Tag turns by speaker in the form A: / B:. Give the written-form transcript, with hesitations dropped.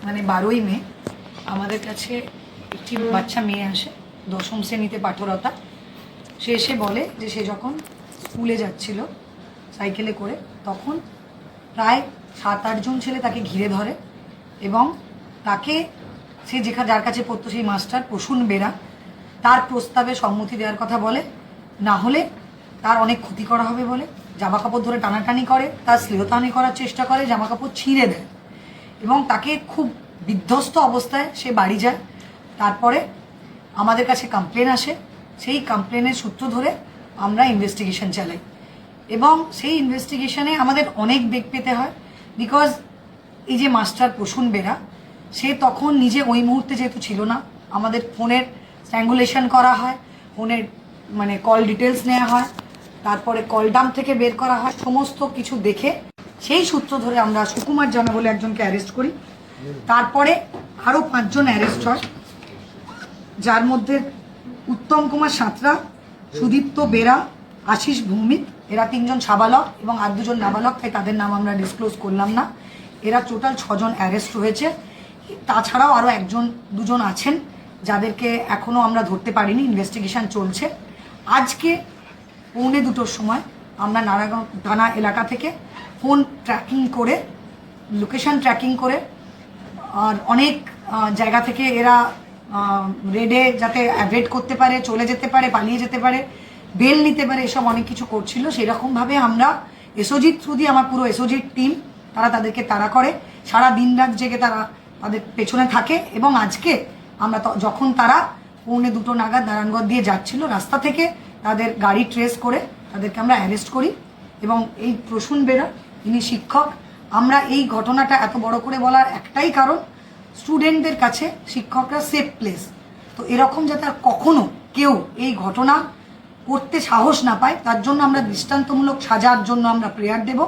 A: মানে 12ই মে আমাদের কাছে একটি বাচ্চা মেয়ে আসে, 10ম শ্রেণীতে পাঠরতা। সে এসে বলে যে সে যখন স্কুলে যাচ্ছিল সাইকেলে করে, তখন প্রায় 7-8 জন ছেলে তাকে ঘিরে ধরে এবং তাকে সে যার কাছে পড়তো সেই মাস্টার প্রসূন বেরা তার প্রস্তাবে সম্মতি দেওয়ার কথা বলে, না হলে তার অনেক ক্ষতি করা হবে বলে। জামা কাপড় ধরে টানাটানি করে, তার শ্লীলতাহানি করার চেষ্টা করে, জামা কাপড় ছিঁড়ে দেয় এবং তাকে খুব বিধ্বস্ত অবস্থায় সে বাড়ি যায়। তারপরে আমাদের কাছে কমপ্লেন আসে, সেই কমপ্লেনের সূত্র ধরে আমরা ইনভেস্টিগেশন চালাই এবং সেই ইনভেস্টিগেশনে আমাদের অনেক বেগ পেতে হয়। বিকজ এই যে মাস্টার প্রসূন বেরা, সে তখন নিজে ওই মুহূর্তে যেহেতু ছিল না, আমাদের ফোনের স্ট্র্যাঙ্গুলেশন করা হয়, ফোনের মানে কল ডিটেলস নেওয়া হয়, তারপরে কল ডাম্প থেকে বের করা হয়, সমস্ত কিছু দেখে সেই সূত্র ধরে আমরা সুকুমার জানা বলে একজনকে অ্যারেস্ট করি। তারপরে আরও 5 জন অ্যারেস্ট হয়, যার মধ্যে উত্তম কুমার সাঁতরা, সুদীপ্ত বেরা, আশিস ভৌমিক, এরা 3 জন সাবালক এবং আর 2 জন নাবালক, তাই তাদের নাম আমরা ডিসক্লোজ করলাম না। এরা টোটাল 6 জন অ্যারেস্ট হয়েছে। তাছাড়াও আরও 1-2 জন আছেন যাদেরকে এখনও আমরা ধরতে পারিনি, ইনভেস্টিগেশন চলছে। আজকে 1:45-র সময় আমরা নারায়ণগঞ্জ থানা এলাকা থেকে ফোন ট্র্যাকিং করে, লোকেশন ট্র্যাকিং করে, আর অনেক জায়গা থেকে এরা রেডে যাতে অ্যাভয়েড করতে পারে, চলে যেতে পারে, পালিয়ে যেতে পারে, বেল নিতে পারে, এসব অনেক কিছু করছিল। সেরকমভাবে আমরা এসওজির থ্রু দিয়ে, আমার পুরো এসওজির টিম, তারা তাদেরকে তাড়া করে, সারা দিন রাত জেগে তারা তাদের পেছনে থাকে এবং আজকে আমরা যখন তারা 1:45 নাগাদ নারায়ণগঞ্জ দিয়ে যাচ্ছিল, রাস্তা থেকে তাদের গাড়ি ট্রেস করে তাদেরকে আমরা অ্যারেস্ট করি। এবং এই প্রসূন বেরা, ইনি শিক্ষক। আমরা এই ঘটনাটা এত বড় করে বলার একটাই কারণ, স্টুডেন্টদের কাছে শিক্ষকরা সেফ প্লেস। তো এরকম যাতে আর কখনো কেউ এই ঘটনা করতে সাহস না পায়, তার জন্য আমরা দৃষ্টান্তমূলক সাজার জন্য আমরা প্রেয়ার দেব।